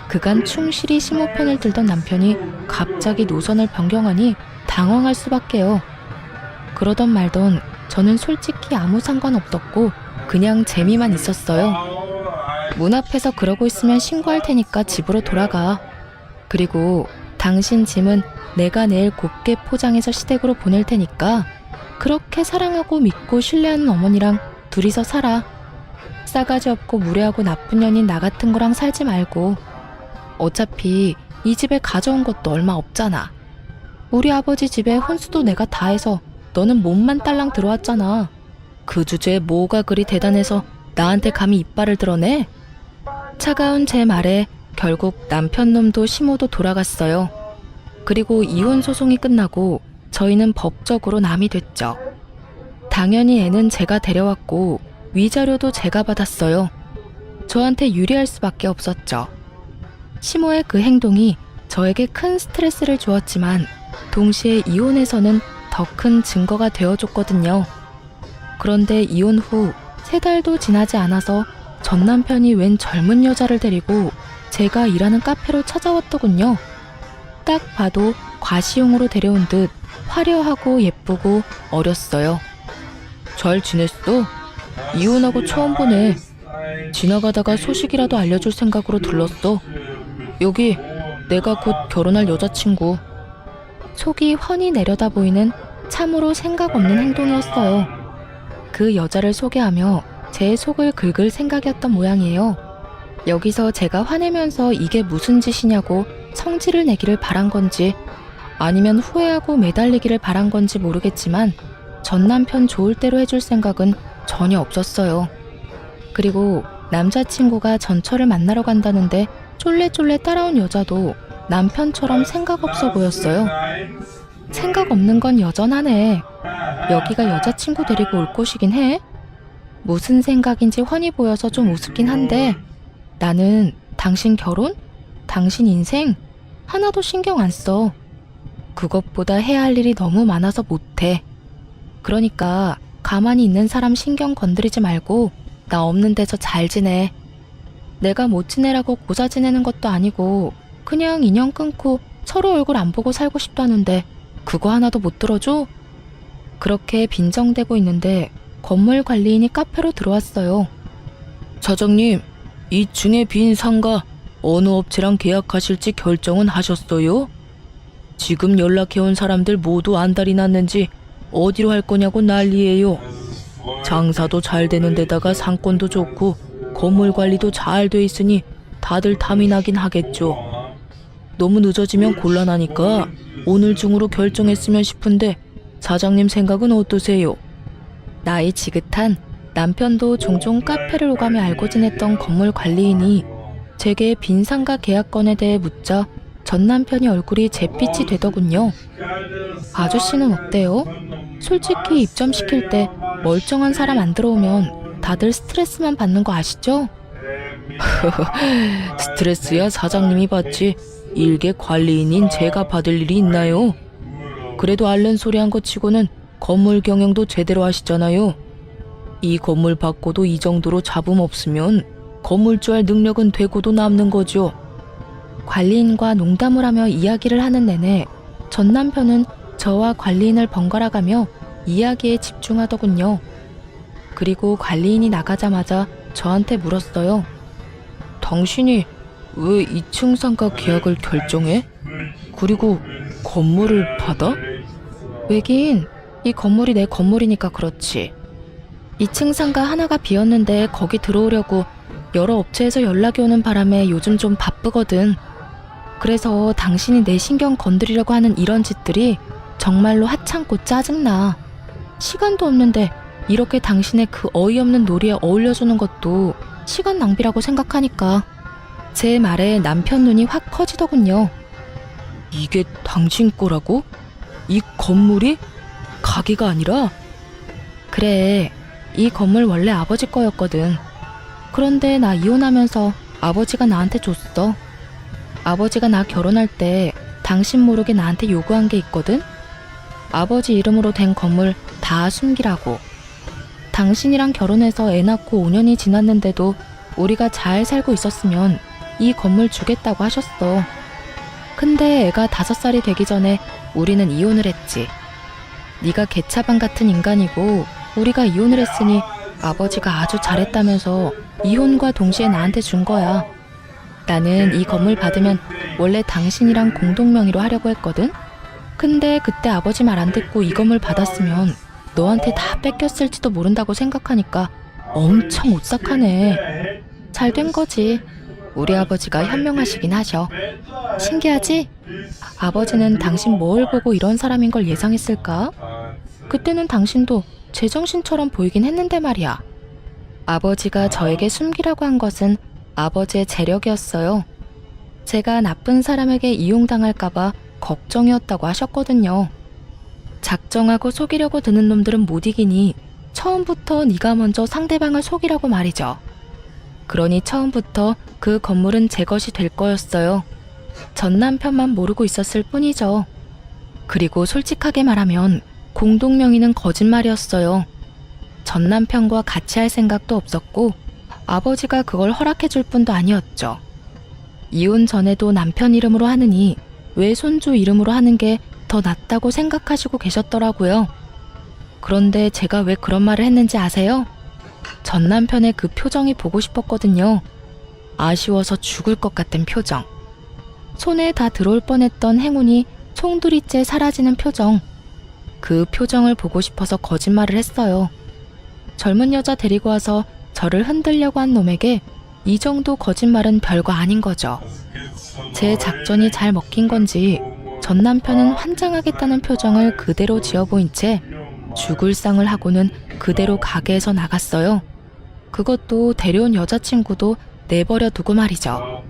그간 충실히 시모 편을 들던 남편이 갑자기 노선을 변경하니 당황할 수밖에요. 그러던 말던 저는 솔직히 아무 상관없었고 그냥 재미만 있었어요. 문 앞에서 그러고 있으면 신고할 테니까 집으로 돌아가. 그리고 당신 짐은 내가 내일 곱게 포장해서 시댁으로 보낼 테니까 그렇게 사랑하고 믿고 신뢰하는 어머니랑 둘이서 살아. 싸가지 없고 무례하고 나쁜 년인 나 같은 거랑 살지 말고. 어차피 이 집에 가져온 것도 얼마 없잖아. 우리 아버지 집에 혼수도 내가 다 해서 너는 몸만 딸랑 들어왔잖아. 그 주제에 뭐가 그리 대단해서 나한테 감히 이빨을 드러내? 차가운 제 말에 결국 남편 놈도 시모도 돌아갔어요. 그리고 이혼 소송이 끝나고 저희는 법적으로 남이 됐죠. 당연히 애는 제가 데려왔고 위자료도 제가 받았어요. 저한테 유리할 수밖에 없었죠. 시모의 그 행동이 저에게 큰 스트레스를 주었지만 동시에 이혼에서는 더 큰 증거가 되어줬거든요. 그런데 이혼 후 3달도 지나지 않아서 전 남편이 웬 젊은 여자를 데리고 제가 일하는 카페로 찾아왔더군요. 딱 봐도 과시용으로 데려온 듯 화려하고 예쁘고 어렸어요. 잘 지냈어? 이혼하고 처음 보네. 지나가다가 소식이라도 알려줄 생각으로 들렀어. 여기 내가 곧 결혼할 여자친구. 속이 훤히 내려다 보이는 참으로 생각 없는 행동이었어요. 그 여자를 소개하며 제 속을 긁을 생각이었던 모양이에요. 여기서 제가 화내면서 이게 무슨 짓이냐고 성질을 내기를 바란 건지 아니면 후회하고 매달리기를 바란 건지 모르겠지만 전 남편 좋을 대로 해줄 생각은 전혀 없었어요. 그리고 남자친구가 전철을 만나러 간다는데 쫄래쫄래 따라온 여자도 남편처럼 생각 없어 보였어요. 생각 없는 건 여전하네. 여기가 여자친구 데리고 올 곳이긴 해. 무슨 생각인지 훤히 보여서 좀 우습긴 한데 나는 당신 결혼? 당신 인생? 하나도 신경 안 써. 그것보다 해야 할 일이 너무 많아서 못해. 그러니까 가만히 있는 사람 신경 건드리지 말고 나 없는 데서 잘 지내. 내가 못 지내라고 고자 지내는 것도 아니고 그냥 인연 끊고 서로 얼굴 안 보고 살고 싶다는데 그거 하나도 못 들어줘? 그렇게 빈정대고 있는데 건물 관리인이 카페로 들어왔어요. 사장님, 2층에 빈 상가 어느 업체랑 계약하실지 결정은 하셨어요? 지금 연락해온 사람들 모두 안달이 났는지 어디로 할 거냐고 난리예요. 장사도 잘 되는 데다가 상권도 좋고 건물 관리도 잘 돼 있으니 다들 탐이 나긴 하겠죠. 너무 늦어지면 곤란하니까 오늘 중으로 결정했으면 싶은데 사장님 생각은 어떠세요? 나이 지긋한 남편도 종종 카페를 오가며 알고 지냈던 건물 관리인이 제게 빈 상가 계약건에 대해 묻자 전 남편이 얼굴이 잿빛이 되더군요. 아저씨는 어때요? 솔직히 입점시킬 때 멀쩡한 사람 안 들어오면 다들 스트레스만 받는 거 아시죠? 스트레스야 사장님이 받지 일개 관리인인 제가 받을 일이 있나요? 그래도 앓는 소리 한 거 치고는 건물 경영도 제대로 하시잖아요. 이 건물 받고도 이 정도로 잡음 없으면 건물주 할 능력은 되고도 남는 거죠. 관리인과 농담을 하며 이야기를 하는 내내 전 남편은 저와 관리인을 번갈아가며 이야기에 집중하더군요. 그리고 관리인이 나가자마자 저한테 물었어요. 당신이 왜 2층 상가 계약을 결정해? 그리고 건물을 받아? 왜긴 이 건물이 내 건물이니까 그렇지. 2층 상가 하나가 비었는데 거기 들어오려고 여러 업체에서 연락이 오는 바람에 요즘 좀 바쁘거든. 그래서 당신이 내 신경 건드리려고 하는 이런 짓들이 정말로 하찮고 짜증나. 시간도 없는데 이렇게 당신의 그 어이없는 놀이에 어울려주는 것도 시간 낭비라고 생각하니까. 제 말에 남편 눈이 확 커지더군요. 이게 당신 거라고? 이 건물이? 가게가 아니라? 그래, 이 건물 원래 아버지 거였거든. 그런데 나 이혼하면서 아버지가 나한테 줬어. 아버지가 나 결혼할 때 당신 모르게 나한테 요구한 게 있거든? 아버지 이름으로 된 건물 다 숨기라고. 당신이랑 결혼해서 애 낳고 5년이 지났는데도 우리가 잘 살고 있었으면 이 건물 주겠다고 하셨어. 근데 애가 5살이 되기 전에 우리는 이혼을 했지. 네가 개차반 같은 인간이고 우리가 이혼을 했으니 아버지가 아주 잘했다면서 이혼과 동시에 나한테 준 거야. 나는 이 건물 받으면 원래 당신이랑 공동명의로 하려고 했거든? 근데 그때 아버지 말 안 듣고 이 건물 받았으면 너한테 다 뺏겼을지도 모른다고 생각하니까 엄청 오싹하네. 잘 된 거지. 우리 아버지가 현명하시긴 하셔. 신기하지? 아버지는 당신 뭘 보고 이런 사람인 걸 예상했을까? 그때는 당신도 제정신처럼 보이긴 했는데 말이야. 아버지가 저에게 숨기라고 한 것은 아버지의 재력이었어요. 제가 나쁜 사람에게 이용당할까봐 걱정이었다고 하셨거든요. 작정하고 속이려고 드는 놈들은 못 이기니 처음부터 네가 먼저 상대방을 속이라고 말이죠. 그러니 처음부터 그 건물은 제 것이 될 거였어요. 전 남편만 모르고 있었을 뿐이죠. 그리고 솔직하게 말하면 공동명의는 거짓말이었어요. 전 남편과 같이 할 생각도 없었고 아버지가 그걸 허락해 줄 뿐도 아니었죠. 이혼 전에도 남편 이름으로 하느니 외손주 이름으로 하는 게 더 낫다고 생각하시고 계셨더라고요. 그런데 제가 왜 그런 말을 했는지 아세요? 전 남편의 그 표정이 보고 싶었거든요. 아쉬워서 죽을 것 같은 표정. 손에 다 들어올 뻔했던 행운이 송두리째 사라지는 표정. 그 표정을 보고 싶어서 거짓말을 했어요. 젊은 여자 데리고 와서 저를 흔들려고 한 놈에게 이 정도 거짓말은 별거 아닌 거죠. 제 작전이 잘 먹힌 건지 전 남편은 환장하겠다는 표정을 그대로 지어 보인 채 죽을 상을 하고는 그대로 가게에서 나갔어요. 그것도 데려온 여자친구도 내버려 두고 말이죠.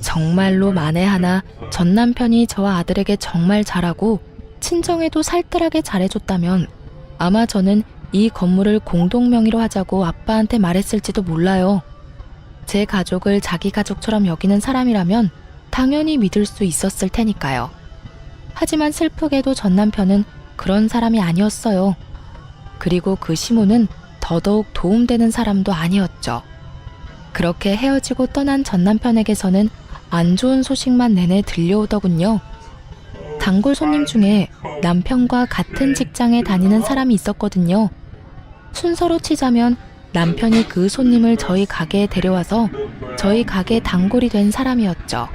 정말로 만에 하나 전 남편이 저와 아들에게 정말 잘하고 친정에도 살뜰하게 잘해줬다면 아마 저는 이 건물을 공동명의로 하자고 아빠한테 말했을지도 몰라요. 제 가족을 자기 가족처럼 여기는 사람이라면 당연히 믿을 수 있었을 테니까요. 하지만 슬프게도 전 남편은 그런 사람이 아니었어요. 그리고 그 시모는 더더욱 도움되는 사람도 아니었죠. 그렇게 헤어지고 떠난 전 남편에게서는 안 좋은 소식만 내내 들려오더군요. 단골 손님 중에 남편과 같은 직장에 다니는 사람이 있었거든요. 순서로 치자면 남편이 그 손님을 저희 가게에 데려와서 저희 가게 단골이 된 사람이었죠.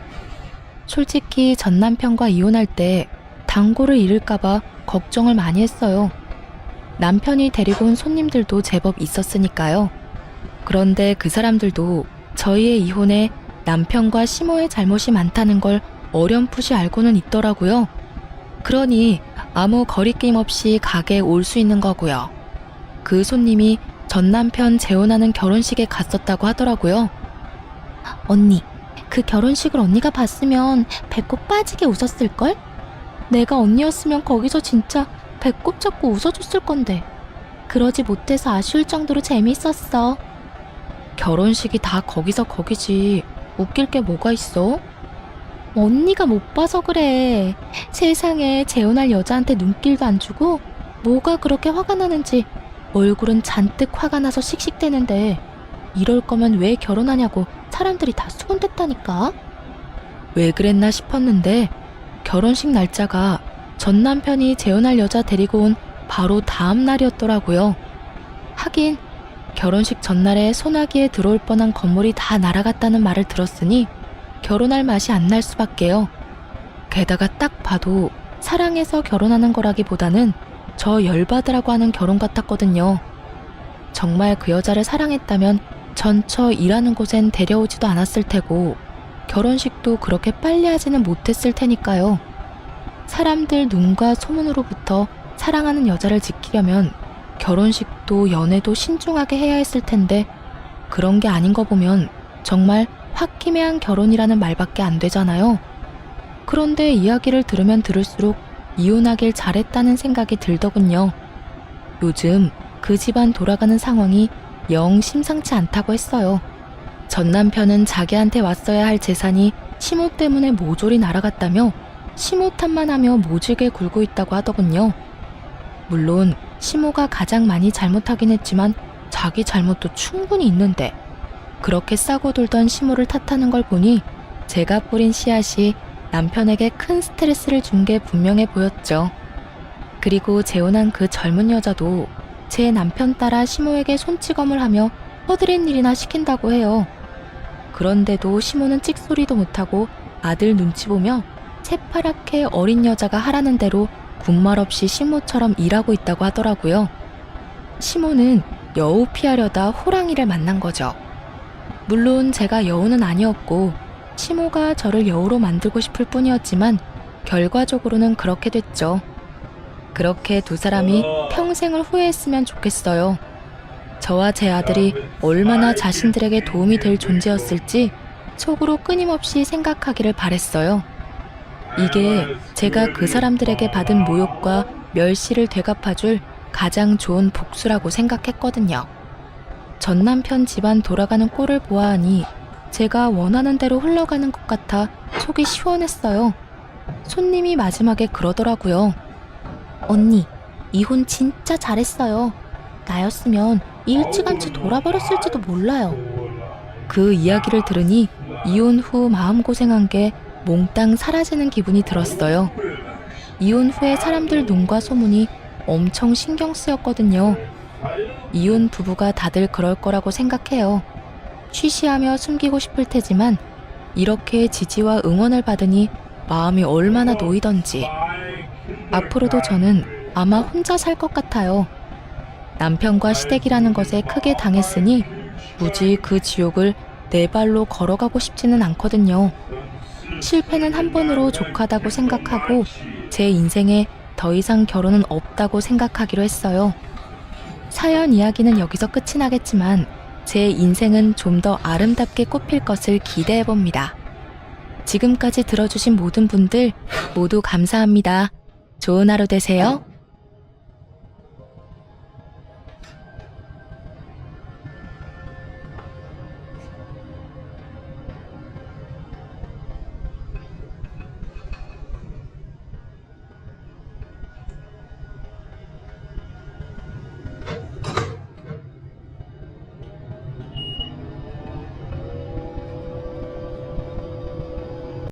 솔직히 전 남편과 이혼할 때 단골을 잃을까봐 걱정을 많이 했어요. 남편이 데리고 온 손님들도 제법 있었으니까요. 그런데 그 사람들도 저희의 이혼에 남편과 시모의 잘못이 많다는 걸 어렴풋이 알고는 있더라고요. 그러니 아무 거리낌 없이 가게에 올 수 있는 거고요. 그 손님이 전 남편 재혼하는 결혼식에 갔었다고 하더라고요. 언니, 그 결혼식을 언니가 봤으면 배꼽 빠지게 웃었을걸? 내가 언니였으면 거기서 진짜 배꼽 잡고 웃어줬을 건데. 그러지 못해서 아쉬울 정도로 재밌었어. 결혼식이 다 거기서 거기지. 웃길 게 뭐가 있어? 언니가 못 봐서 그래. 세상에 재혼할 여자한테 눈길도 안 주고 뭐가 그렇게 화가 나는지 얼굴은 잔뜩 화가 나서 씩씩대는데 이럴 거면 왜 결혼하냐고 사람들이 다 수군댔다니까. 왜 그랬나 싶었는데 결혼식 날짜가 전 남편이 재혼할 여자 데리고 온 바로 다음 날이었더라고요. 하긴 결혼식 전날에 소나기에 들어올 뻔한 건물이 다 날아갔다는 말을 들었으니 결혼할 맛이 안 날 수밖에요. 게다가 딱 봐도 사랑해서 결혼하는 거라기보다는 저 열받으라고 하는 결혼 같았거든요. 정말 그 여자를 사랑했다면 전처 일하는 곳엔 데려오지도 않았을 테고 결혼식도 그렇게 빨리 하지는 못했을 테니까요. 사람들 눈과 소문으로부터 사랑하는 여자를 지키려면 결혼식도 연애도 신중하게 해야 했을 텐데 그런 게 아닌 거 보면 정말 홧김에한 결혼이라는 말밖에 안 되잖아요. 그런데 이야기를 들으면 들을수록 이혼하길 잘했다는 생각이 들더군요. 요즘 그 집안 돌아가는 상황이 영 심상치 않다고 했어요. 전 남편은 자기한테 왔어야 할 재산이 시모 때문에 모조리 날아갔다며 시모 탓만 하며 모질게 굴고 있다고 하더군요. 물론 시모가 가장 많이 잘못하긴 했지만 자기 잘못도 충분히 있는데 그렇게 싸고 돌던 시모를 탓하는 걸 보니 제가 뿌린 씨앗이 남편에게 큰 스트레스를 준 게 분명해 보였죠. 그리고 재혼한 그 젊은 여자도 제 남편 따라 시모에게 손찌검을 하며 퍼드린 일이나 시킨다고 해요. 그런데도 시모는 찍소리도 못하고 아들 눈치 보며 새파랗게 어린 여자가 하라는 대로 군말 없이 시모처럼 일하고 있다고 하더라고요. 시모는 여우 피하려다 호랑이를 만난 거죠. 물론 제가 여우는 아니었고 시모가 저를 여우로 만들고 싶을 뿐이었지만 결과적으로는 그렇게 됐죠. 그렇게 두 사람이 평생을 후회했으면 좋겠어요. 저와 제 아들이 얼마나 자신들에게 도움이 될 존재였을지 속으로 끊임없이 생각하기를 바랬어요. 이게 제가 그 사람들에게 받은 모욕과 멸시를 되갚아줄 가장 좋은 복수라고 생각했거든요. 전 남편 집안 돌아가는 꼴을 보아하니 제가 원하는 대로 흘러가는 것 같아 속이 시원했어요. 손님이 마지막에 그러더라고요. 언니, 이혼 진짜 잘했어요. 나였으면 일찌감치 돌아버렸을지도 몰라요. 그 이야기를 들으니 이혼 후 마음고생한 게 몽땅 사라지는 기분이 들었어요. 이혼 후에 사람들 눈과 소문이 엄청 신경 쓰였거든요. 이혼 부부가 다들 그럴 거라고 생각해요. 쉬쉬하며 숨기고 싶을 테지만 이렇게 지지와 응원을 받으니 마음이 얼마나 놓이던지. 앞으로도 저는 아마 혼자 살 것 같아요. 남편과 시댁이라는 것에 크게 당했으니 굳이 그 지옥을 내 발로 걸어가고 싶지는 않거든요. 실패는 한 번으로 족하다고 생각하고 제 인생에 더 이상 결혼은 없다고 생각하기로 했어요. 사연 이야기는 여기서 끝이 나겠지만 제 인생은 좀 더 아름답게 꽃필 것을 기대해봅니다. 지금까지 들어주신 모든 분들 모두 감사합니다. 좋은 하루 되세요.